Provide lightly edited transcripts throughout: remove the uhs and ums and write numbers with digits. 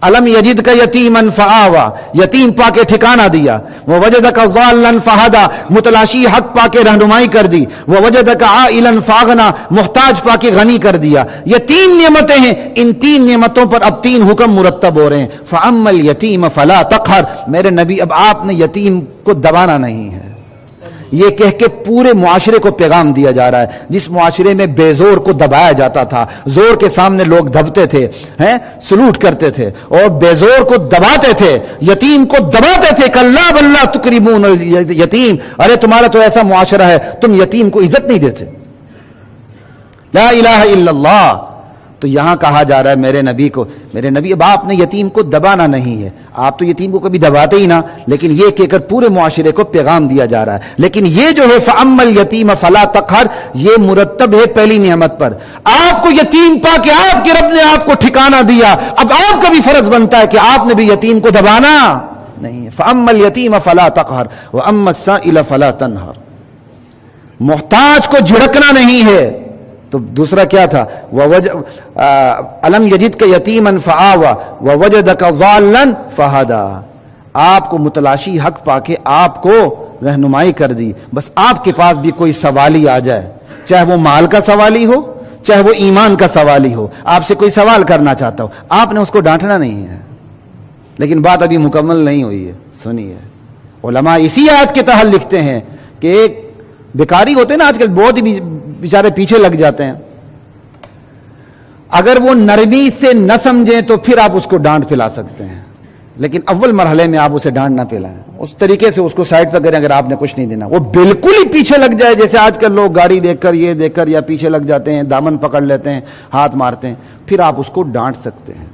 अलम यजिद का यतीमन फआवा, यतीम पाके ठिकाना दिया। ववजदक ज़ाल्लन फहदा, मुतलाशी हक पाके रहनुमाई कर दी। ववजदक आइलन फागना, मुहताज पाके गनी कर दिया। ये तीन नेमतें हैं, इन तीन नेमतों पर अब तीन हुक्म मुरत्तब हो रहे हैं। फअम्मल यतीम फला तक़हर, मेरे नबी अब आपने यतीम को दबाना नहीं है। ये कह के पूरे मुआशरे को पैगाम दिया जा रहा है। जिस मुआशरे में बेजोर को दबाया जाता था, जोर के सामने लोग दबते थे, हैं, सलूट करते थे, और बेजोर को दबाते थे, यतीम को दबाते थे। कल्ला बल्ला तुकरिमून यतीम, अरे तुम्हारा तो ऐसा मुआशरा है, तुम यतीम को इज्जत नहीं देते। ला इलाहा इल्लल्लाह। तो यहां कहा जा रहा है मेरे नबी को, मेरे नबी अब आपने यतीम को दबाना नहीं है। आप तो यतीम को कभी दबाते ही ना, लेकिन ये कहकर पूरे मुआशरे को पैगाम दिया जा रहा है। लेकिन ये जो है फअम्मल यतीम फला तक़हर, ये मुरत्तब है पहली नेमत पर। आपको यतीम पाके आपके रब ने आपको ठिकाना दिया, अब आपका भी फर्ज बनता है कि आपने भी यतीम को दबाना नहीं है। फअम्मल यतीम फला तक़हर व अम्मा साइल फला तनहर, मोहताज को झिड़कना नहीं है। तो दूसरा क्या था, अलम यजिद का यतीमन फआवा ववजदक ज़ाल्लन फहदा, आपको मुतलाशी हक पाके आपको रहनुमाई कर दी। बस आपके पास भी कोई सवाली आ जाए, चाहे वो माल का सवाली हो, चाहे वो ईमान का सवाली हो, आपसे कोई सवाल करना चाहता हो, आपने उसको डांटना नहीं है। लेकिन बात अभी मुकम्मल नहीं हुई है, सुनिए। उलमा इसी आयत के तहत लिखते हैं कि एक बेकारी होते हैं ना आजकल, बहुत ही बेचारे पीछे लग जाते हैं। अगर वो नरमी से न समझें तो फिर आप उसको डांट पिला सकते हैं, लेकिन अव्वल मरहले में आप उसे डांट ना पिलाएं, उस तरीके से उसको साइड पर करें। अगर आपने कुछ नहीं देना, वो बिल्कुल ही पीछे लग जाए, जैसे आजकल लोग गाड़ी देखकर ये देखकर या पीछे लग जाते हैं, दामन पकड़ लेते हैं, हाथ मारते हैं, फिर आप उसको डांट सकते हैं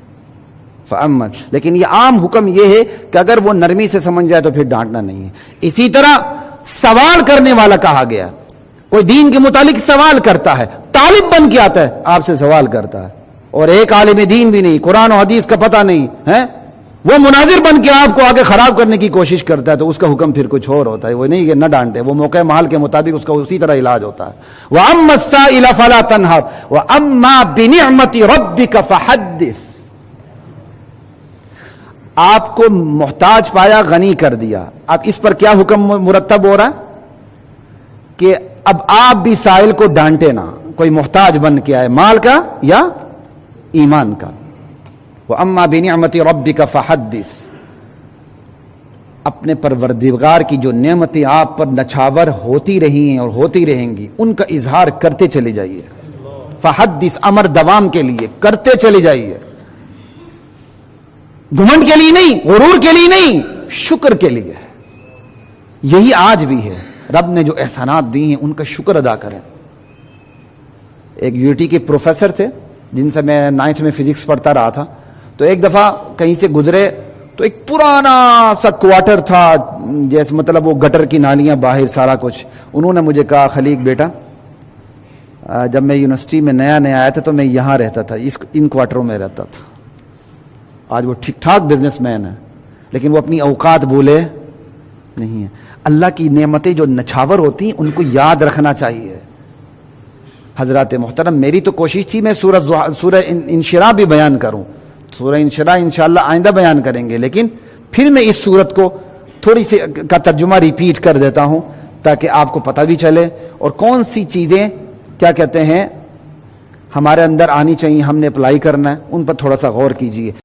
फअम्मल। लेकिन ये आम हुक्म ये है कि अगर वो नरमी से समझ जाए तो फिर डांटना नहीं है। इसी तरह सवाल करने वाला कहा गया, कोई दीन के मुतालिक सवाल करता है, तालिब बन के आता है, आपसे सवाल करता है, और एक आलिम दीन भी नहीं, कुरान और हदीस का पता नहीं है, वो मुनाजिर बन के आपको आगे खराब करने की कोशिश करता है, तो उसका हुक्म फिर कुछ और होता है। वो नहीं कि न डांटे, वो मौके माल के मुताबिक उसका उसी तरह इलाज होता है। व अम्मा साइल फला तनहर व अम्मा बिनिअमति रब्बिका फहद्दिस, आपको मोहताज पाया, गनी कर दिया। अब इस पर क्या हुक्म मुरत्तब हो रहा है कि अब आप भी साइल को डांटे ना, कोई मोहताज बन के आए, माल का या ईमान का। वो अम्मा बिनिअमति रब्बिका फहद्दिस, अपने परवरदिगार की जो नेमतें आप पर नछावर होती रही हैं और होती रहेंगी, उनका इजहार करते चले जाइए। फहद्दिस, अमर दवाम के लिए करते चले जाइए, घुमंड के लिए नहीं, गुरूर के लिए नहीं, शुक्र के लिए। यही आज भी है, रब ने जो एहसानात दी हैं उनका शुक्र अदा करें। एक यूटी के प्रोफेसर थे जिनसे मैं 9th में फिजिक्स पढ़ता रहा था, तो एक दफ़ा कहीं से गुजरे तो एक पुराना सा क्वार्टर था, जैसे मतलब वो गटर की नालियां बाहर सारा कुछ। उन्होंने मुझे कहा, खलीक बेटा, जब मैं यूनिवर्सिटी में नया नया आया था तो मैं यहाँ रहता था, इन क्वार्टरों में रहता था। आज वो ठीक ठाक बिजनेसमैन है, लेकिन वो अपनी औकात भूले नहीं है। अल्लाह की नेमतें जो नछावर होती हैं उनको याद रखना चाहिए। हजरात मोहतरम, मेरी तो कोशिश थी मैं सूरह इंशिराह भी बयान करूं। सूरह इंशिराह इंशाअल्लाह आइंदा बयान करेंगे, लेकिन फिर मैं इस सूरत को थोड़ी सी का तर्जुमा रिपीट कर देता हूं ताकि आपको पता भी चले और कौन सी चीज़ें क्या कहते हैं हमारे अंदर आनी चाहिए, हमने अप्लाई करना है, उन पर थोड़ा सा गौर कीजिए।